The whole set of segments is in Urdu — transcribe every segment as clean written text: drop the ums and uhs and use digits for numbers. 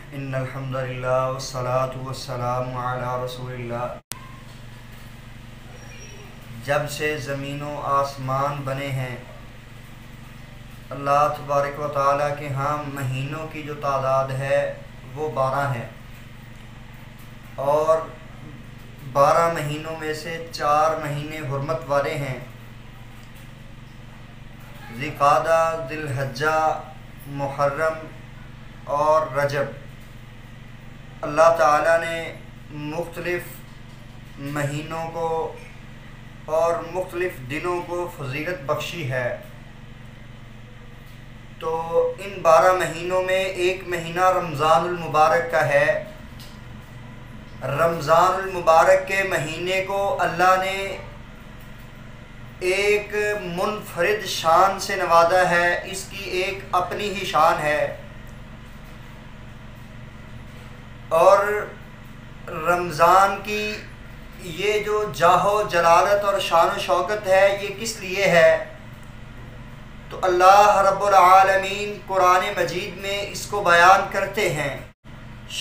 ان الحمد للہ والصلاة والسلام علی رسول اللہ۔ جب سے زمین و آسمان بنے ہیں، اللہ تبارک و تعالیٰ کے ہاں مہینوں کی جو تعداد ہے وہ 12 ہے، اور 12 مہینوں میں سے 4 مہینے حرمت والے ہیں: ذی قعدہ، ذی الحجہ، محرم اور رجب۔ اللہ تعالیٰ نے مختلف مہینوں کو اور مختلف دنوں کو فضیلت بخشی ہے۔ تو ان 12 مہینوں میں ایک مہینہ رمضان المبارک کا ہے۔ رمضان المبارک کے مہینے کو اللہ نے ایک منفرد شان سے نوازا ہے، اس کی ایک اپنی ہی شان ہے، اور رمضان کی یہ جو جاہ و جلالت اور شان و شوکت ہے یہ کس لیے ہے؟ تو اللہ رب العالمین قرآن مجید میں اس کو بیان کرتے ہیں: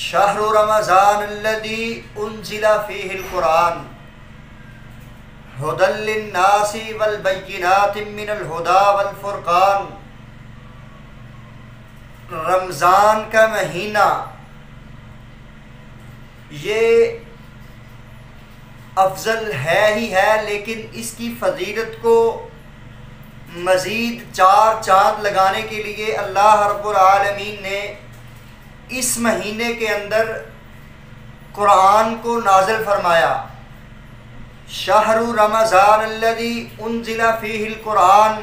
شہر رمضان الذی انزل فیہ القرآن ھدی للناس والبینات من الھدی والفرقان۔ رمضان کا مہینہ یہ افضل ہے ہی ہے، لیکن اس کی فضیلت کو مزید 4 چاند لگانے کے لیے اللہ رب العالمین نے اس مہینے کے اندر قرآن کو نازل فرمایا۔ شہر رمضان الذی انزل فیہ القرآن،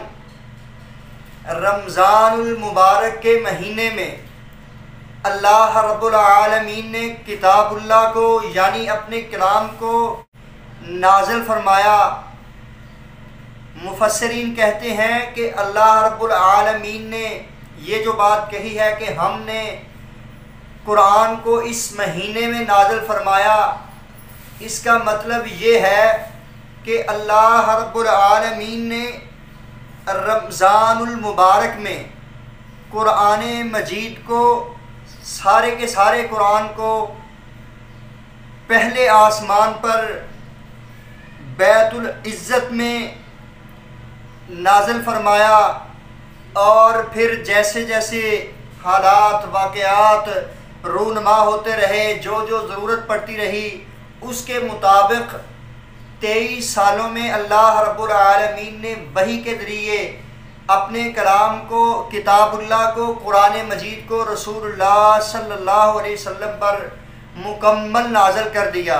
رمضان المبارک کے مہینے میں اللہ رب العالمین نے کتاب اللہ کو یعنی اپنے کلام کو نازل فرمایا۔ مفسرین کہتے ہیں کہ اللہ رب العالمین نے یہ جو بات کہی ہے کہ ہم نے قرآن کو اس مہینے میں نازل فرمایا، اس کا مطلب یہ ہے کہ اللہ رب العالمین نے رمضان المبارک میں قرآن مجید کو، سارے کے سارے قرآن کو پہلے آسمان پر بیت العزت میں نازل فرمایا، اور پھر جیسے جیسے حالات واقعات رونما ہوتے رہے، جو جو ضرورت پڑتی رہی، اس کے مطابق 23 سالوں میں اللہ رب العالمین نے وحی کے ذریعے اپنے کلام کو، کتاب اللہ کو، قرآن مجید کو رسول اللہ صلی اللہ علیہ وسلم پر مکمل نازل کر دیا۔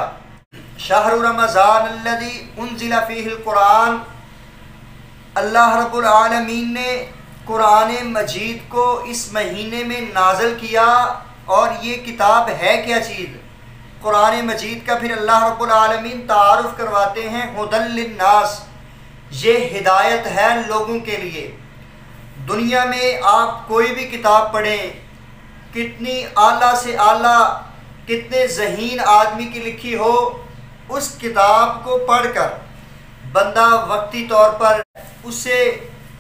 شہر رمضان الذی انزل فیہ القرآن، اللہ رب العالمین نے قرآن مجید کو اس مہینے میں نازل کیا، اور یہ کتاب ہے کیا چیز؟ قرآن مجید کا پھر اللہ رب العالمین تعارف کرواتے ہیں: ھدی للناس، یہ ہدایت ہے لوگوں کے لیے۔ دنیا میں آپ کوئی بھی کتاب پڑھیں، کتنی اعلیٰ سے اعلیٰ، کتنے ذہین آدمی کی لکھی ہو، اس کتاب کو پڑھ کر بندہ وقتی طور پر اس سے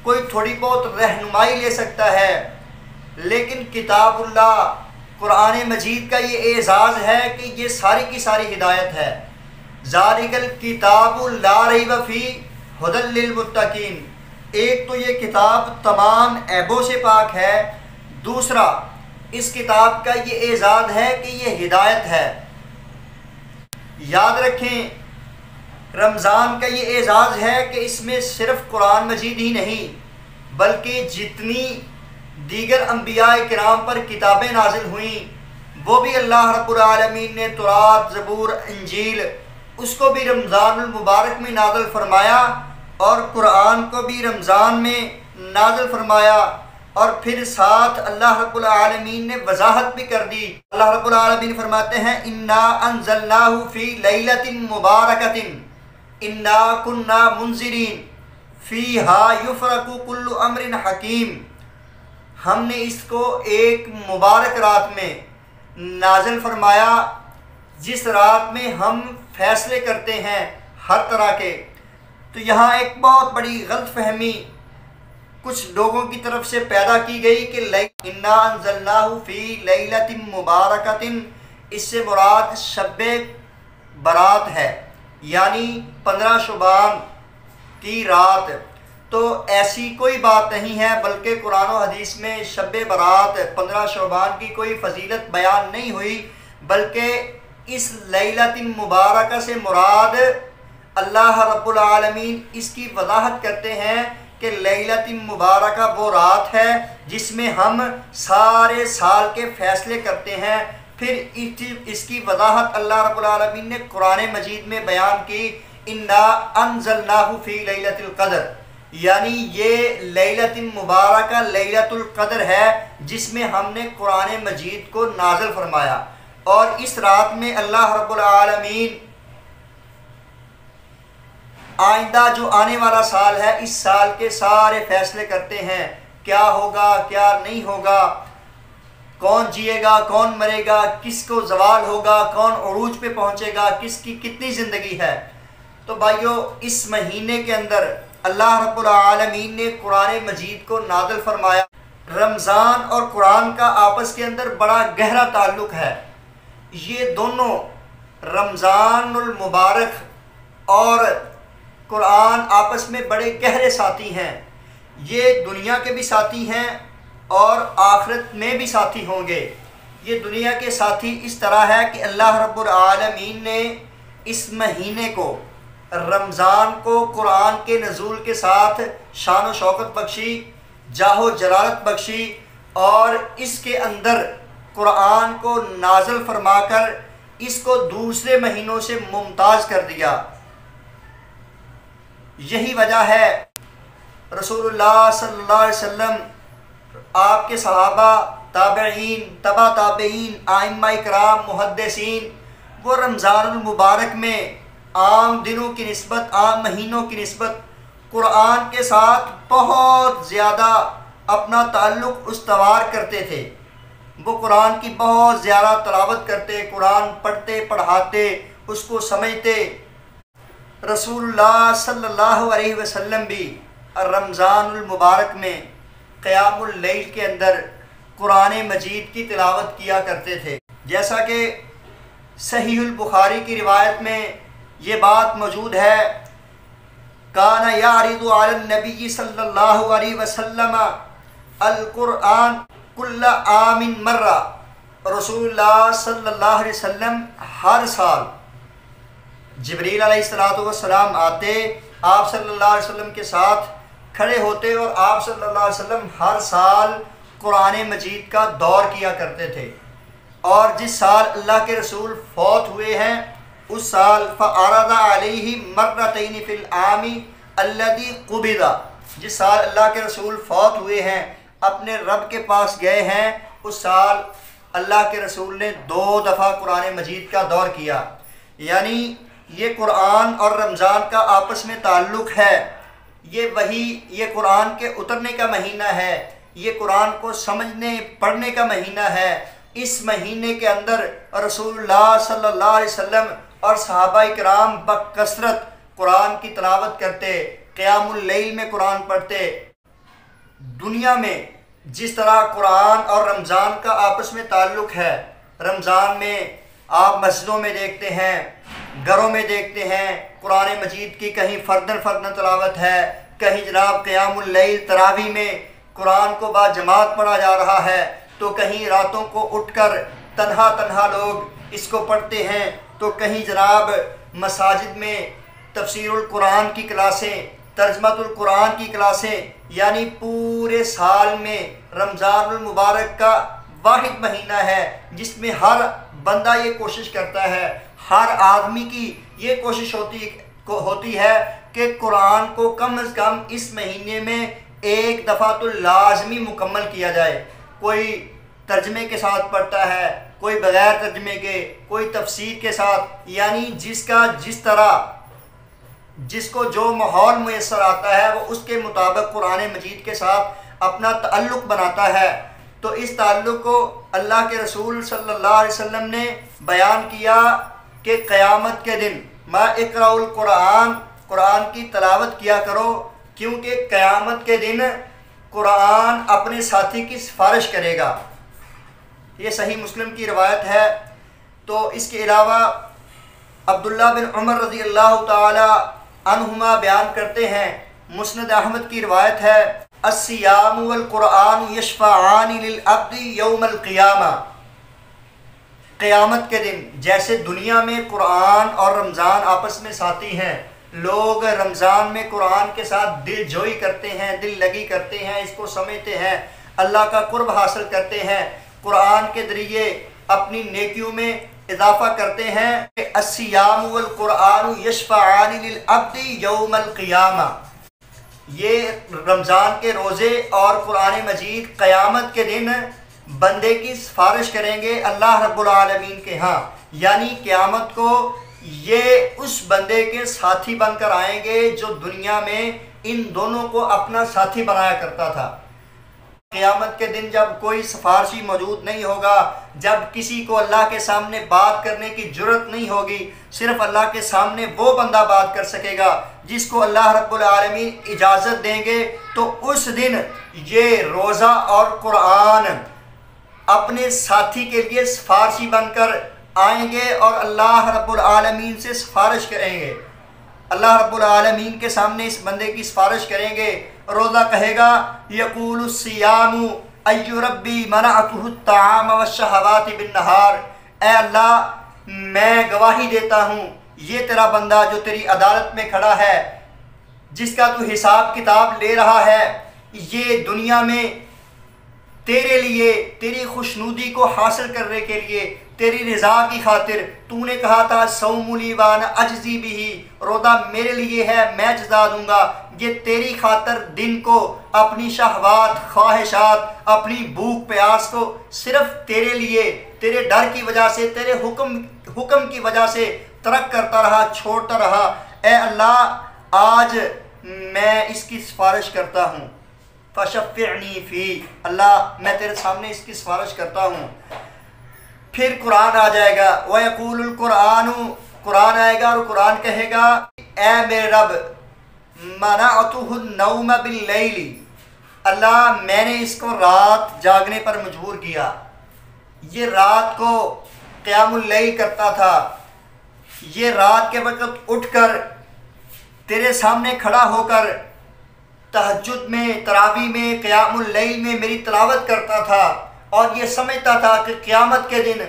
کوئی تھوڑی بہت رہنمائی لے سکتا ہے، لیکن کتاب اللہ قرآن مجید کا یہ اعزاز ہے کہ یہ ساری کی ساری ہدایت ہے۔ ذالک الکتاب لا ریب فیہ ھدی للمتقین۔ ایک تو یہ کتاب تمام عیبوں سے پاک ہے، دوسرا اس کتاب کا یہ اعزاز ہے کہ یہ ہدایت ہے۔ یاد رکھیں، رمضان کا یہ اعزاز ہے کہ اس میں صرف قرآن مجید ہی نہیں بلکہ جتنی دیگر انبیاء کرام پر کتابیں نازل ہوئیں وہ بھی اللہ رب العالمین نے تورات، زبور، انجیل، اس کو بھی رمضان المبارک میں نازل فرمایا، اور قرآن کو بھی رمضان میں نازل فرمایا، اور پھر ساتھ اللہ رب العالمین نے وضاحت بھی کر دی۔ اللہ رب العالمین فرماتے ہیں: انا انزلناہ فی لیلۃ مبارکۃ انا کنا منذرین فیہا یفرق کل امر حکیم۔ ہم نے اس کو ایک مبارک رات میں نازل فرمایا، جس رات میں ہم فیصلے کرتے ہیں ہر طرح کے۔ تو یہاں ایک بہت بڑی غلط فہمی کچھ لوگوں کی طرف سے پیدا کی گئی کہ انا انزلناہ فی لیلۃ مبارکۃ، اس سے مراد شب برات ہے، یعنی 15 شعبان کی رات۔ تو ایسی کوئی بات نہیں ہے، بلکہ قرآن و حدیث میں شب برات 15 شعبان کی کوئی فضیلت بیان نہیں ہوئی، بلکہ اس لیلۃ مبارکہ سے مراد اللہ رب العالمین اس کی وضاحت کرتے ہیں کہ لیلۃ مبارکہ وہ رات ہے جس میں ہم سارے سال کے فیصلے کرتے ہیں۔ پھر اس کی وضاحت اللہ رب العالمین نے قرآن مجید میں بیان کی، انا انزلناہ فی لیلۃ القدر، یعنی یہ لیلۃ مبارکہ لیلۃ القدر ہے جس میں ہم نے قرآن مجید کو نازل فرمایا، اور اس رات میں اللہ رب العالمین آئندہ جو آنے والا سال ہے اس سال کے سارے فیصلے کرتے ہیں، کیا ہوگا کیا نہیں ہوگا، کون جیے گا کون مرے گا، کس کو زوال ہوگا، کون عروج پہ پہنچے گا، کس کی کتنی زندگی ہے۔ تو بھائیو، اس مہینے کے اندر اللہ رب العالمین نے قرآن مجید کو نازل فرمایا۔ رمضان اور قرآن کا آپس کے اندر بڑا گہرا تعلق ہے۔ یہ دونوں رمضان المبارک اور قرآن آپس میں بڑے گہرے ساتھی ہیں، یہ دنیا کے بھی ساتھی ہیں اور آخرت میں بھی ساتھی ہوں گے۔ یہ دنیا کے ساتھی اس طرح ہے کہ اللہ رب العالمین نے اس مہینے کو، رمضان کو، قرآن کے نزول کے ساتھ شان و شوکت بخشی، جاہ و جلالت بخشی، اور اس کے اندر قرآن کو نازل فرما کر اس کو دوسرے مہینوں سے ممتاز کر دیا۔ یہی وجہ ہے رسول اللہ صلی اللہ علیہ وسلم، آپ کے صحابہ، تابعین، تبع تابعین، ائمہ کرام، محدثین، وہ رمضان المبارک میں عام دنوں کی نسبت، عام مہینوں کی نسبت قرآن کے ساتھ بہت زیادہ اپنا تعلق استوار کرتے تھے۔ وہ قرآن کی بہت زیادہ تلاوت کرتے، قرآن پڑھتے، پڑھاتے، اس کو سمجھتے۔ رسول اللہ صلی اللہ علیہ وسلم بھی رمضان المبارک میں قیام اللیل کے اندر قرآن مجید کی تلاوت کیا کرتے تھے، جیسا کہ صحیح البخاری کی روایت میں یہ بات موجود ہے، کان یعرض علی النبی صلی اللہ علیہ وسلم القرآن کل عام مرہ، رسول اللہ صلی اللہ علیہ وسلم ہر سال جبریل علیہ السلام آتے، آپ صلی اللہ علیہ وسلم کے ساتھ کھڑے ہوتے، اور آپ صلی اللہ علیہ وسلم ہر سال قرآن مجید کا دور کیا کرتے تھے۔ اور جس سال اللہ کے رسول فوت ہوئے ہیں اس سال فعرض علیہ مرتین فی العام الذی قبض، جس سال اللہ کے رسول فوت ہوئے ہیں، اپنے رب کے پاس گئے ہیں، اس سال اللہ کے رسول نے 2 دفعہ قرآن مجید کا دور کیا۔ یعنی یہ قرآن اور رمضان کا آپس میں تعلق ہے، یہ قرآن کے اترنے کا مہینہ ہے، یہ قرآن کو سمجھنے پڑھنے کا مہینہ ہے۔ اس مہینے کے اندر رسول اللہ صلی اللہ علیہ وسلم اور صحابہ کرام بکثرت قرآن کی تلاوت کرتے، قیام اللیل میں قرآن پڑھتے۔ دنیا میں جس طرح قرآن اور رمضان کا آپس میں تعلق ہے، رمضان میں آپ مسجدوں میں دیکھتے ہیں، گھروں میں دیکھتے ہیں قرآن مجید کی کہیں فردن تلاوت ہے، کہیں جناب قیام اللیل تراویح میں قرآن کو با جماعت پڑھا جا رہا ہے، تو کہیں راتوں کو اٹھ کر تنہا لوگ اس کو پڑھتے ہیں، تو کہیں جناب مساجد میں تفسیر القرآن کی کلاسیں، ترجمۃ القرآن کی کلاسیں۔ یعنی پورے سال میں رمضان المبارک کا واحد مہینہ ہے جس میں ہر بندہ یہ کوشش کرتا ہے، ہر آدمی کی یہ کوشش ہوتی ہے کہ قرآن کو کم از کم اس مہینے میں ایک دفعہ تو لازمی مکمل کیا جائے۔ کوئی ترجمے کے ساتھ پڑھتا ہے، کوئی بغیر ترجمے کے، کوئی تفسیر کے ساتھ، یعنی جس کو جو ماحول میسر آتا ہے وہ اس کے مطابق قرآن مجید کے ساتھ اپنا تعلق بناتا ہے۔ تو اس تعلق کو اللہ کے رسول صلی اللہ علیہ وسلم نے بیان کیا کہ قیامت کے دن ما اقرأ القرآن، قرآن کی تلاوت کیا کرو، کیونکہ قیامت کے دن قرآن اپنے ساتھی کی سفارش کرے گا۔ یہ صحیح مسلم کی روایت ہے۔ تو اس کے علاوہ عبداللہ بن عمر رضی اللہ تعالی عنہما بیان کرتے ہیں، مسند احمد کی روایت ہے، الصیام والقرآن یشفعان للعبد یوم القیامہ، قیامت کے دن جیسے دنیا میں قرآن اور رمضان آپس میں ساتھی ہیں، لوگ رمضان میں قرآن کے ساتھ دل جوئی کرتے ہیں، دل لگی کرتے ہیں، اس کو سمجھتے ہیں، اللہ کا قرب حاصل کرتے ہیں، قرآن کے ذریعے اپنی نیکیوں میں اضافہ کرتے ہیں۔ الصیام والقرآن یشفعان للعبد یوم القیامہ، یہ رمضان کے روزے اور قرآن مجید قیامت کے دن بندے کی سفارش کریں گے اللہ رب العالمین کے ہاں، یعنی قیامت کو یہ اس بندے کے ساتھی بن کر آئیں گے جو دنیا میں ان دونوں کو اپنا ساتھی بنایا کرتا تھا۔ قیامت کے دن جب کوئی سفارشی موجود نہیں ہوگا، جب کسی کو اللہ کے سامنے بات کرنے کی جرت نہیں ہوگی، صرف اللہ کے سامنے وہ بندہ بات کر سکے گا جس کو اللہ رب العالمین اجازت دیں گے، تو اس دن یہ روزہ اور قرآن اپنے ساتھی کے لیے سفارشی بن کر آئیں گے اور اللہ رب العالمین سے سفارش کریں گے۔ اللہ رب العالمین کے سامنے اس بندے کی سفارش کریں گے۔ روزہ کہے گا، یقول الصیام ای ربی منعتہ الطعام والشہوات بالنہار، اے اللہ میں گواہی دیتا ہوں یہ تیرا بندہ جو تیری عدالت میں کھڑا ہے، جس کا تو حساب کتاب لے رہا ہے، یہ دنیا میں تیرے لیے، تیری خوشنودی کو حاصل کرنے کے لیے، تیری رضا کی خاطر تو نے کہا تھا صوم لی وانا اجزی بہ، روزہ میرے لیے ہے میں جزا دوں گا، یہ تیری خاطر دن کو اپنی شہوات، خواہشات، اپنی بھوک پیاس کو صرف تیرے لیے، تیرے ڈر کی وجہ سے، تیرے حکم کی وجہ سے ترک کرتا رہا، چھوڑتا رہا۔ اے اللہ آج میں اس کی سفارش کرتا ہوں، فشفعنی فی، اللہ میں تیرے سامنے اس کی سفارش کرتا ہوں۔ پھر قرآن آ جائے گا، وَيَقُولُ الْقُرْآنُ، قرآن آئے گا اور قرآن کہے گا، اے میرے رب مَنَعْتُهُ النَّوْمَ بِاللَّيْلِ، اللہ میں نے اس کو رات جاگنے پر مجبور کیا، یہ رات کو قیام اللیل کرتا تھا، یہ رات کے وقت اٹھ کر تیرے سامنے کھڑا ہو کر تہجد میں، تراویح میں، قیام اللیل میں میری تلاوت کرتا تھا، اور یہ سمجھتا تھا کہ قیامت کے دن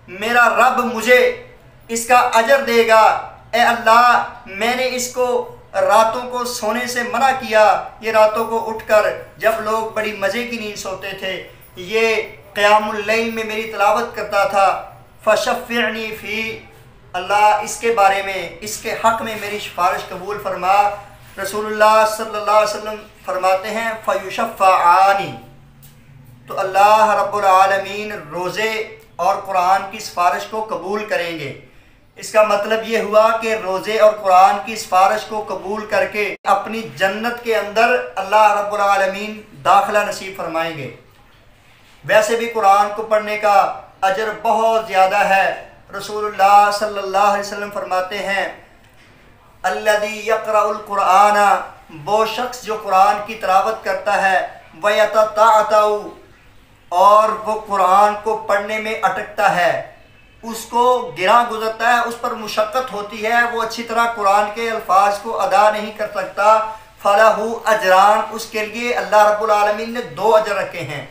میرا رب مجھے اس کا اجر دے گا۔ اے اللہ میں نے اس کو راتوں کو سونے سے منع کیا، یہ راتوں کو اٹھ کر جب لوگ بڑی مزے کی نیند سوتے تھے یہ قیام اللیل میں میری تلاوت کرتا تھا، فشفعنی فی، اللہ اس کے بارے میں، اس کے حق میں میری سفارش قبول فرما۔ رسول اللہ صلی اللہ علیہ وسلم فرماتے ہیں فیشفعانی، تو اللہ رب العالمین روزے اور قرآن کی سفارش کو قبول کریں گے۔ اس کا مطلب یہ ہوا کہ روزے اور قرآن کی سفارش کو قبول کر کے اپنی جنت کے اندر اللہ رب العالمین داخلہ نصیب فرمائیں گے۔ ویسے بھی قرآن کو پڑھنے کا اجر بہت زیادہ ہے۔ رسول اللہ صلی اللہ علیہ وسلم فرماتے ہیں، الذی یقرأ القرآن، وہ شخص جو قرآن کی تلاوت کرتا ہے، ویتتعتع، اور وہ قرآن کو پڑھنے میں اٹکتا ہے، اس کو گراں گزرتا ہے، اس پر مشقت ہوتی ہے، وہ اچھی طرح قرآن کے الفاظ کو ادا نہیں کر سکتا، فلہ اجران، اس کے لیے اللہ رب العالمین نے 2 اجر رکھے ہیں۔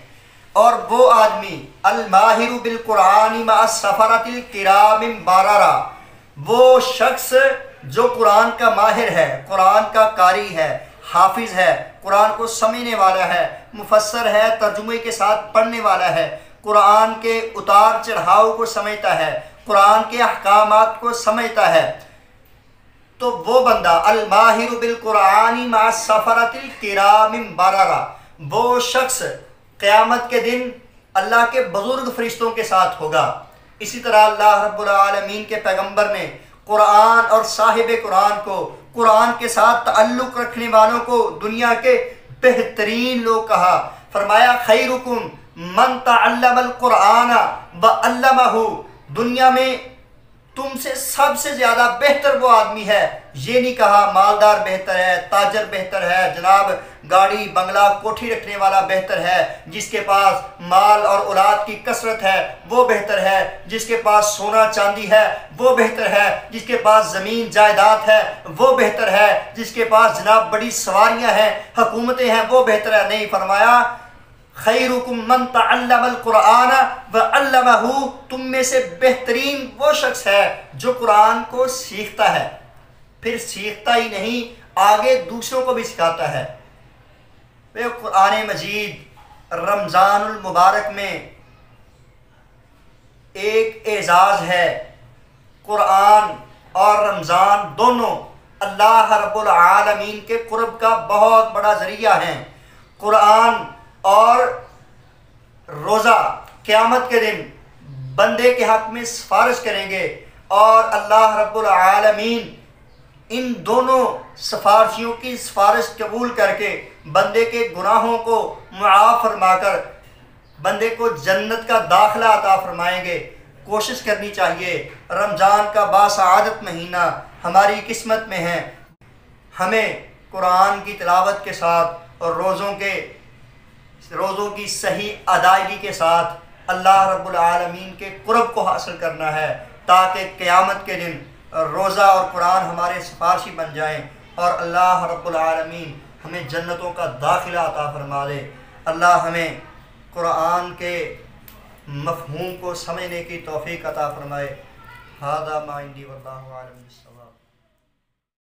اور وہ آدمی الماہر بالقرآن مع السفرۃ الکرام البررہ، وہ شخص جو قرآن کا ماہر ہے، قرآن کا قاری ہے، حافظ ہے، قرآن کو سمجھنے والا ہے، مفسر ہے، ترجمے کے ساتھ پڑھنے والا ہے، قرآن کے اتار چڑھاؤ کو سمجھتا ہے، قرآن کے احکامات کو سمجھتا ہے، تو وہ بندہ الماہر بالقرآن مع السفرۃ الکرام البررہ، وہ شخص قیامت کے دن اللہ کے بزرگ فرشتوں کے ساتھ ہوگا۔ اسی طرح اللہ رب العالمین کے پیغمبر نے قرآن اور صاحب قرآن کو، قرآن کے ساتھ تعلق رکھنے والوں کو دنیا کے بہترین لوگ کہا، فرمایا خیرکم من تعلم القرآن وعلمہ، دنیا میں تم سے سب سے زیادہ بہتر وہ آدمی ہے۔ یہ نہیں کہا مالدار بہتر ہے، تاجر بہتر ہے، جناب گاڑی بنگلہ کوٹھی رکھنے والا بہتر ہے، جس کے پاس مال اور اولاد کی کثرت ہے وہ بہتر ہے، جس کے پاس سونا چاندی ہے وہ بہتر ہے، جس کے پاس زمین جائیداد ہے وہ بہتر ہے، جس کے پاس جناب بڑی سواریاں ہیں، حکومتیں ہیں وہ بہتر ہے۔ نہیں، فرمایا خیرکم من تعلم القرآن وعلمہ، تم میں سے بہترین وہ شخص ہے جو قرآن کو سیکھتا ہے، پھر سیکھتا ہی نہیں آگے دوسروں کو بھی سکھاتا ہے۔ قرآن مجید رمضان المبارک میں ایک اعزاز ہے۔ قرآن اور رمضان دونوں اللہ رب العالمین کے قرب کا بہت بڑا ذریعہ ہیں۔ قرآن اور روزہ قیامت کے دن بندے کے حق میں سفارش کریں گے، اور اللہ رب العالمین ان دونوں سفارشیوں کی سفارش قبول کر کے بندے کے گناہوں کو معاف فرما کر بندے کو جنت کا داخلہ عطا فرمائیں گے۔ کوشش کرنی چاہیے، رمضان کا باسعادت مہینہ ہماری قسمت میں ہے، ہمیں قرآن کی تلاوت کے ساتھ اور روزوں کی صحیح ادائیگی کے ساتھ اللہ رب العالمین کے قرب کو حاصل کرنا ہے، تاکہ قیامت کے دن روزہ اور قرآن ہمارے سفارشی بن جائیں اور اللہ رب العالمین ہمیں جنتوں کا داخلہ عطا فرما دے۔ اللہ ہمیں قرآن کے مفہوم کو سمجھنے کی توفیق عطا فرمائے۔ ھذا ما عندی واللہ اعلم بالصواب۔